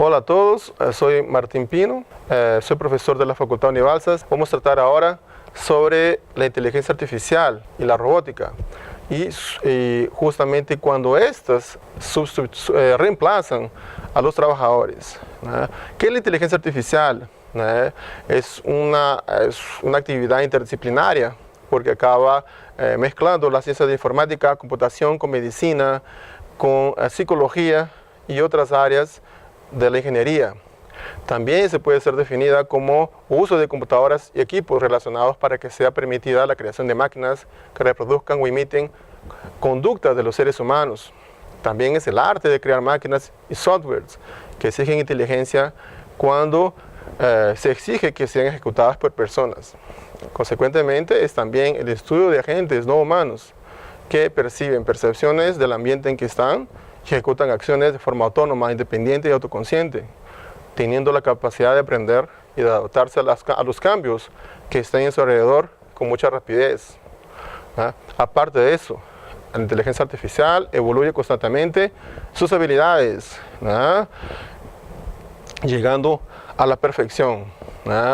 Hola a todos, soy Martín Pino, soy profesor de la Facultad Univalsas. Vamos a tratar ahora sobre la inteligencia artificial y la robótica y justamente cuando estas reemplazan a los trabajadores. ¿Qué es la inteligencia artificial? Es una actividad interdisciplinaria porque acaba mezclando la ciencia de informática, computación con medicina, con psicología y otras áreas de la ingeniería. También se puede ser definida como uso de computadoras y equipos relacionados para que sea permitida la creación de máquinas que reproduzcan o imiten conductas de los seres humanos. También es el arte de crear máquinas y softwares que exigen inteligencia cuando se exige que sean ejecutadas por personas. Consecuentemente, es también el estudio de agentes no humanos que perciben percepciones del ambiente en que están y ejecutan acciones de forma autónoma, independiente y autoconsciente, teniendo la capacidad de aprender y de adaptarse a los cambios que están en su alrededor con mucha rapidez. Aparte de eso, la inteligencia artificial evoluye constantemente sus habilidades, llegando a la perfección.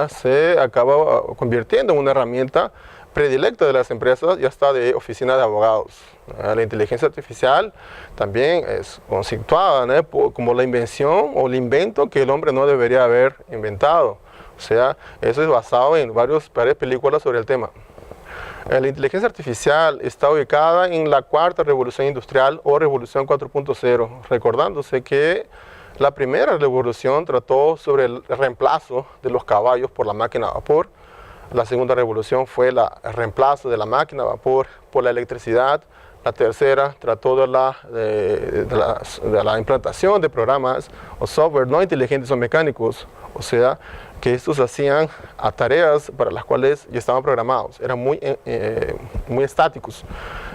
Se acaba convirtiendo en una herramienta predilecta de las empresas y hasta de oficinas de abogados. La inteligencia artificial también es conceptuada como la invención o el invento que el hombre no debería haber inventado. O sea, eso es basado en varias películas sobre el tema. La inteligencia artificial está ubicada en la cuarta revolución industrial o revolución 4.0, recordándose que la primera revolución trató sobre el reemplazo de los caballos por la máquina a vapor. La segunda revolución fue el reemplazo de la máquina a vapor por la electricidad. La tercera trató de la implantación de programas o software no inteligentes o mecánicos, o sea, que estos hacían tareas para las cuales ya estaban programados, eran muy estáticos.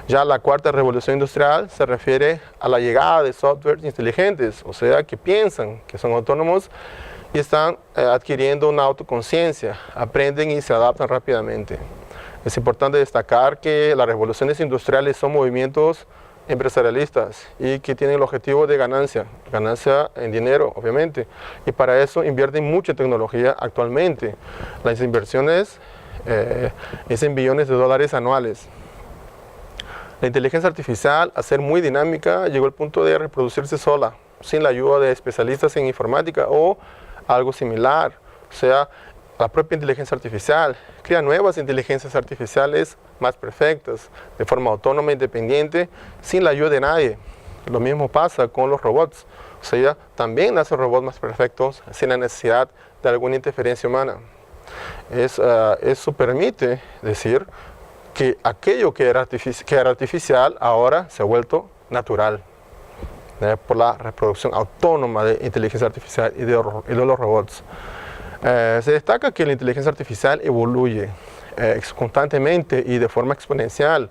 Ya la cuarta revolución industrial se refiere a la llegada de softwares inteligentes, o sea, que piensan, que son autónomos y están adquiriendo una autoconciencia, aprenden y se adaptan rápidamente. Es importante destacar que las revoluciones industriales son movimientos empresarialistas y que tienen el objetivo de ganancia en dinero, obviamente, y para eso invierten mucha tecnología actualmente. Las inversiones es en billones de dólares anuales. La inteligencia artificial, al ser muy dinámica, llegó al punto de reproducirse sola, sin la ayuda de especialistas en informática o algo similar. O sea, la propia inteligencia artificial crea nuevas inteligencias artificiales más perfectas, de forma autónoma e independiente, sin la ayuda de nadie. Lo mismo pasa con los robots. O sea, también nacen robots más perfectos sin la necesidad de alguna interferencia humana. Eso permite decir que aquello que era artificial ahora se ha vuelto natural, por la reproducción autónoma de inteligencia artificial y de los robots. Se destaca que la inteligencia artificial evoluye constantemente y de forma exponencial,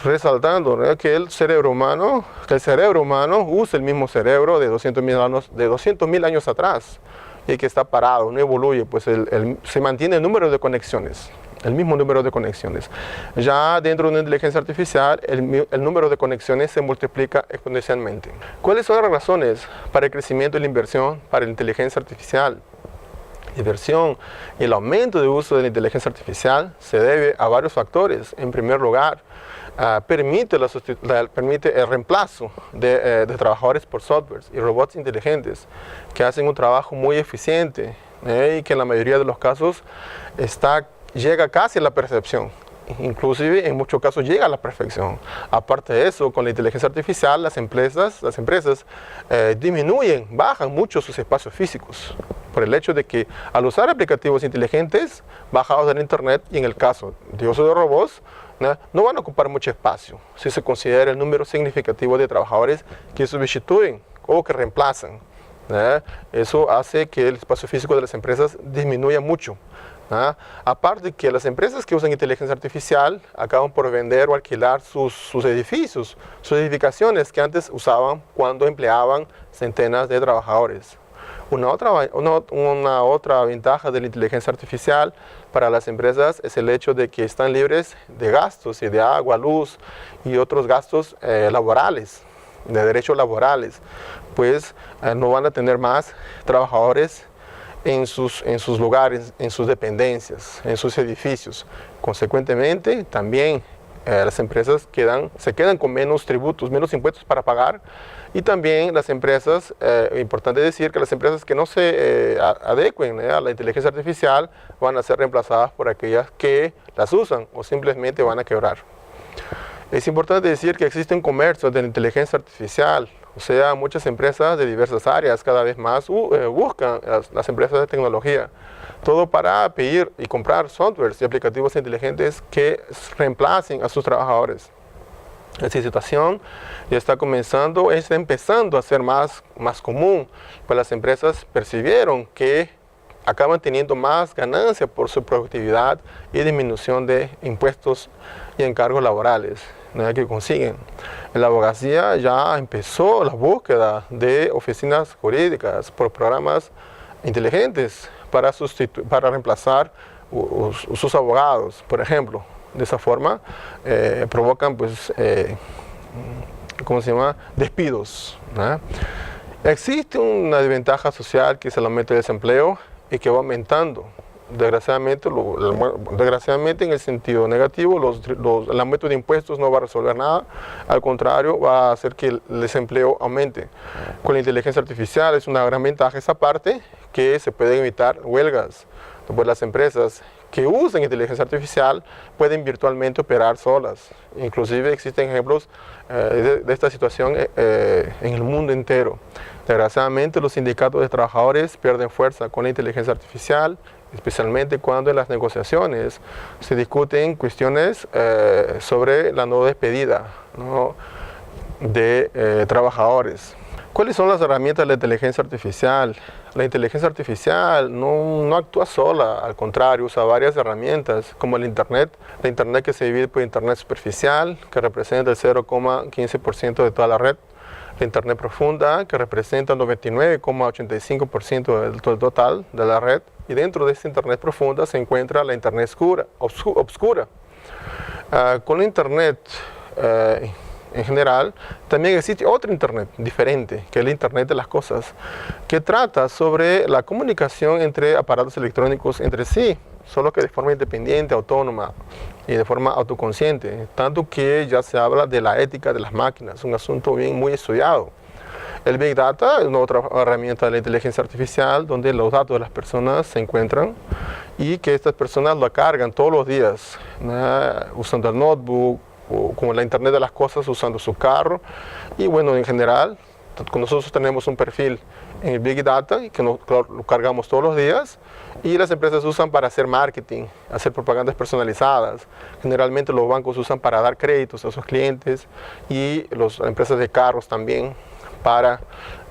resaltando que el cerebro humano usa el mismo cerebro de 200.000 años atrás y que está parado, no evoluye, pues se mantiene el número de conexiones. El mismo número de conexiones. Ya dentro de una inteligencia artificial, el número de conexiones se multiplica exponencialmente. ¿Cuáles son las razones para el crecimiento y la inversión para la inteligencia artificial? La inversión y el aumento de uso de la inteligencia artificial se debe a varios factores. En primer lugar, permite el reemplazo de trabajadores por softwares y robots inteligentes que hacen un trabajo muy eficiente y que en la mayoría de los casos llega casi a la percepción, inclusive en muchos casos llega a la perfección. Aparte de eso, con la inteligencia artificial, las empresas bajan mucho sus espacios físicos, por el hecho de que al usar aplicativos inteligentes bajados en internet, y en el caso de uso de robots, no van a ocupar mucho espacio, si se considera el número significativo de trabajadores que sustituyen o que reemplazan. Eso hace que el espacio físico de las empresas disminuya mucho. Aparte que las empresas que usan inteligencia artificial acaban por vender o alquilar sus edificios, sus edificaciones que antes usaban cuando empleaban centenas de trabajadores. Una otra ventaja de la inteligencia artificial para las empresas es el hecho de que están libres de gastos y de agua, luz y otros gastos laborales. de derechos laborales, pues no van a tener más trabajadores en sus lugares, en sus dependencias, en sus edificios. Consecuentemente, también las empresas se quedan con menos tributos, menos impuestos para pagar, y también las empresas, importante decir que las empresas que no se adecuen a la inteligencia artificial van a ser reemplazadas por aquellas que las usan o simplemente van a quebrar. Es importante decir que existe un comercio de la inteligencia artificial, o sea, muchas empresas de diversas áreas cada vez más buscan las empresas de tecnología, todo para pedir y comprar softwares y aplicativos inteligentes que reemplacen a sus trabajadores. Esta situación ya está empezando a ser más común, pues las empresas percibieron que acaban teniendo más ganancia por su productividad y disminución de impuestos y encargos laborales que consiguen. En la abogacía ya empezó la búsqueda de oficinas jurídicas por programas inteligentes para reemplazar sus abogados, por ejemplo. De esa forma provocan despidos, ¿no? Existe una desventaja social que es el aumento del desempleo y que va aumentando. Desgraciadamente en el sentido negativo, el aumento de impuestos no va a resolver nada, al contrario, va a hacer que el desempleo aumente. Con la inteligencia artificial es una gran ventaja esa parte, que se pueden evitar huelgas. Pues las empresas que usan inteligencia artificial pueden virtualmente operar solas. Inclusive existen ejemplos de esta situación en el mundo entero. Desgraciadamente los sindicatos de trabajadores pierden fuerza con la inteligencia artificial, especialmente cuando en las negociaciones se discuten cuestiones sobre la no despedida, ¿no?, de trabajadores. ¿Cuáles son las herramientas de la inteligencia artificial? La inteligencia artificial no actúa sola, al contrario, usa varias herramientas, como el Internet. La Internet que se divide por Internet superficial, que representa el 0,15% de toda la red. La Internet profunda, que representa el 99,85% del total de la red. Y dentro de esta Internet profunda se encuentra la Internet obscura. Con la Internet en general, también existe otro Internet diferente, que es el Internet de las cosas, que trata sobre la comunicación entre aparatos electrónicos entre sí, solo que de forma independiente, autónoma y de forma autoconsciente, tanto que ya se habla de la ética de las máquinas, un asunto muy estudiado. El Big Data es una otra herramienta de la inteligencia artificial, donde los datos de las personas se encuentran y que estas personas lo cargan todos los días, usando el notebook, o como la Internet de las cosas, usando su carro. Y bueno, en general, nosotros tenemos un perfil en el Big Data que lo cargamos todos los días, y las empresas usan para hacer marketing, hacer propagandas personalizadas. Generalmente los bancos usan para dar créditos a sus clientes, y las empresas de carros también para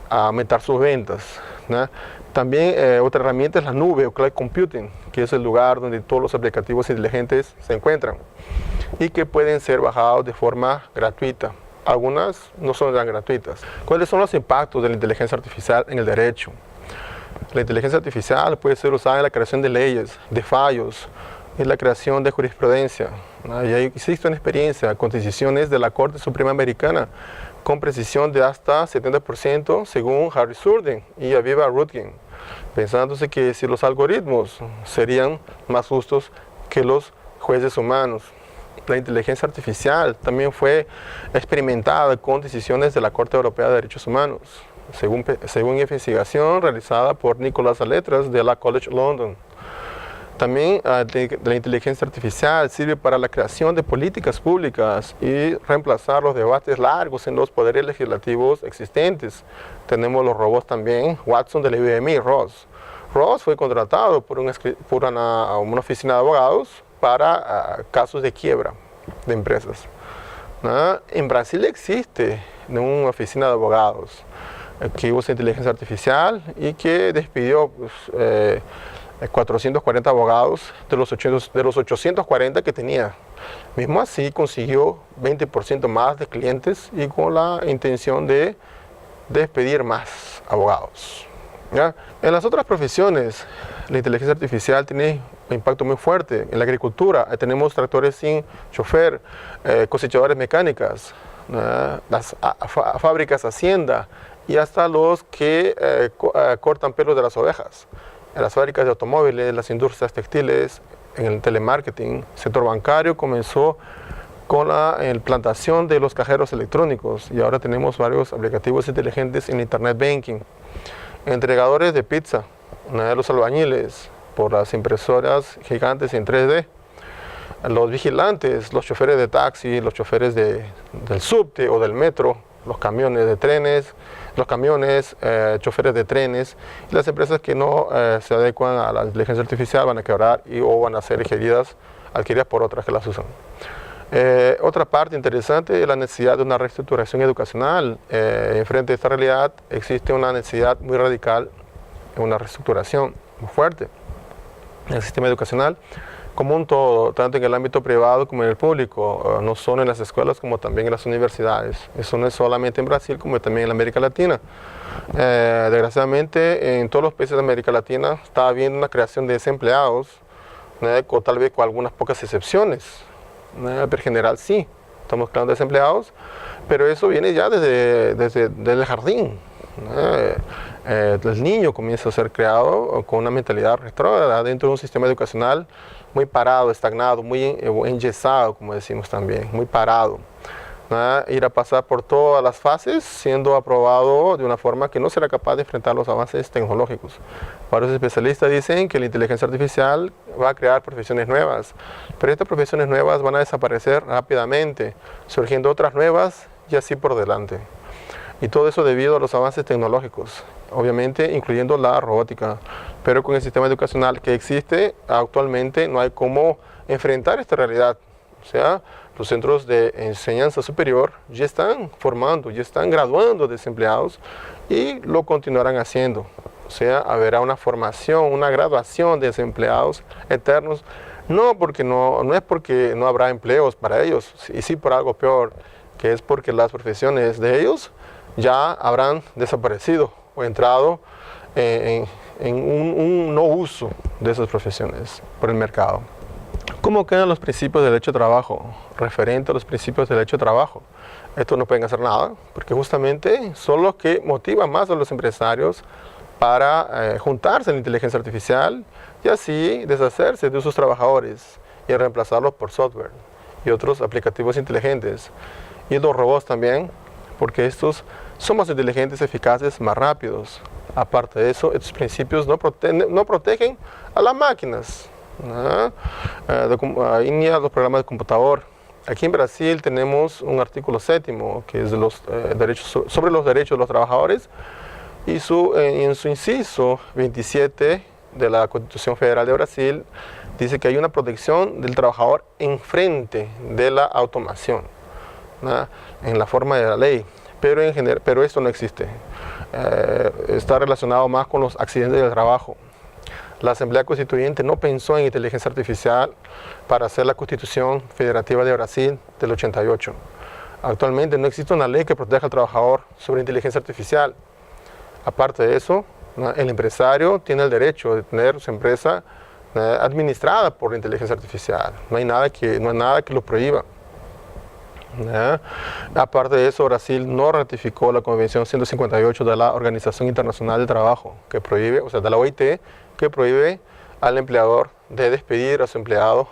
aumentar sus ventas, ¿no? También otra herramienta es la nube o cloud computing, que es el lugar donde todos los aplicativos inteligentes se encuentran y que pueden ser bajados de forma gratuita. Algunas no son tan gratuitas. ¿Cuáles son los impactos de la inteligencia artificial en el derecho? La inteligencia artificial puede ser usada en la creación de leyes, de fallos, en la creación de jurisprudencia. Y existe una experiencia con decisiones de la Corte Suprema Americana con precisión de hasta 70% según Harry Surden y Aviva Rudkin, pensándose que si los algoritmos serían más justos que los jueces humanos. La inteligencia artificial también fue experimentada con decisiones de la Corte Europea de Derechos Humanos, según investigación realizada por Nicolás Aletras de la College London. También la inteligencia artificial sirve para la creación de políticas públicas y reemplazar los debates largos en los poderes legislativos existentes. Tenemos los robots también, Watson de la IBM, Ross. Ross fue contratado por una oficina de abogados para casos de quiebra de empresas. En Brasil existe una oficina de abogados que usa inteligencia artificial y que despidió 440 abogados de los 840 que tenía. Mismo así consiguió 20% más de clientes y con la intención de despedir más abogados. ¿Ya? En las otras profesiones, la inteligencia artificial tiene un impacto muy fuerte. En la agricultura tenemos tractores sin chofer, cosechadoras mecánicas, las fábricas hacienda y hasta los que cortan pelos de las ovejas. En las fábricas de automóviles, las industrias textiles, en el telemarketing, el sector bancario comenzó con la implantación de los cajeros electrónicos y ahora tenemos varios aplicativos inteligentes en Internet Banking. Entregadores de pizza, los albañiles por las impresoras gigantes en 3D, los vigilantes, los choferes de taxi, los choferes del subte o del metro, los camiones de trenes, choferes de trenes, y las empresas que no se adecuan a la inteligencia artificial van a quebrar o van a ser adquiridas por otras que las usan. Otra parte interesante es la necesidad de una reestructuración educacional. Frente a esta realidad existe una necesidad muy radical, una reestructuración muy fuerte en el sistema educacional como un todo, tanto en el ámbito privado como en el público, no solo en las escuelas como también en las universidades. Eso no es solamente en Brasil, como también en América Latina. Desgraciadamente, en todos los países de América Latina está habiendo una creación de desempleados, tal vez con algunas pocas excepciones, pero en general sí, estamos creando desempleados, pero eso viene ya desde el jardín. El niño comienza a ser creado con una mentalidad retrógrada dentro de un sistema educacional muy parado, estagnado, muy enyesado, como decimos también, muy parado. Ir a pasar por todas las fases siendo aprobado de una forma que no será capaz de enfrentar los avances tecnológicos. Varios especialistas dicen que la inteligencia artificial va a crear profesiones nuevas, pero estas profesiones nuevas van a desaparecer rápidamente, surgiendo otras nuevas y así por delante. Y todo eso debido a los avances tecnológicos, obviamente incluyendo la robótica. Pero con el sistema educacional que existe actualmente no hay cómo enfrentar esta realidad. O sea, los centros de enseñanza superior ya están formando, ya están graduando desempleados y lo continuarán haciendo. O sea, habrá una formación, una graduación de desempleados eternos, no es porque no habrá empleos para ellos, y sí por algo peor, que es porque las profesiones de ellos ya habrán desaparecido o entrado en un no uso de esas profesiones por el mercado. ¿Cómo quedan los principios del derecho de trabajo? Referente a los principios del derecho de trabajo. Estos no pueden hacer nada, porque justamente son los que motivan más a los empresarios para juntarse en la inteligencia artificial y así deshacerse de sus trabajadores y reemplazarlos por software y otros aplicativos inteligentes. Y los robots también, porque estos son más inteligentes, eficaces, más rápidos. Aparte de eso, estos principios no protegen a las máquinas, ni a los programas de computador. Aquí en Brasil tenemos un artículo 7º que es sobre los derechos de los trabajadores y en su inciso 27 de la Constitución Federal de Brasil dice que hay una protección del trabajador en frente de la automación, en la forma de la ley. Pero esto no existe. Está relacionado más con los accidentes del trabajo. La Asamblea Constituyente no pensó en inteligencia artificial para hacer la Constitución Federativa de Brasil del 88. Actualmente no existe una ley que proteja al trabajador sobre inteligencia artificial. Aparte de eso, el empresario tiene el derecho de tener su empresa administrada por la inteligencia artificial. No hay nada que lo prohíba. Aparte de eso, Brasil no ratificó la Convención 158 de la Organización Internacional del Trabajo, que prohíbe, o sea, de la OIT, que prohíbe al empleador de despedir a su empleado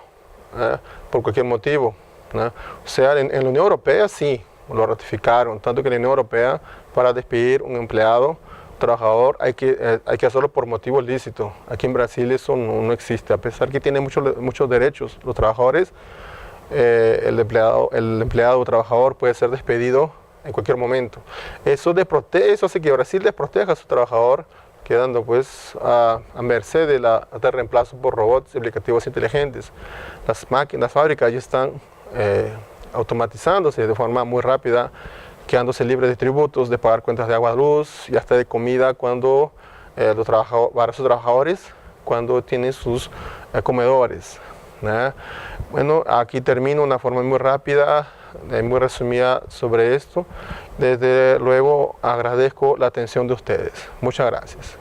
por cualquier motivo. O sea, en la Unión Europea sí lo ratificaron, tanto que en la Unión Europea para despedir un empleado, trabajador, hay que hacerlo por motivo lícito. Aquí en Brasil eso no existe, a pesar que tiene muchos derechos los trabajadores. El empleado o trabajador puede ser despedido en cualquier momento. Eso hace que Brasil desproteja a su trabajador, quedando pues a merced de reemplazo por robots y aplicativos inteligentes. Las fábricas ya están automatizándose de forma muy rápida, quedándose libres de tributos, de pagar cuentas de agua, luz y hasta de comida para sus trabajadores cuando tienen sus comedores. Bueno, aquí termino una forma muy rápida, muy resumida sobre esto. Desde luego agradezco la atención de ustedes. Muchas gracias.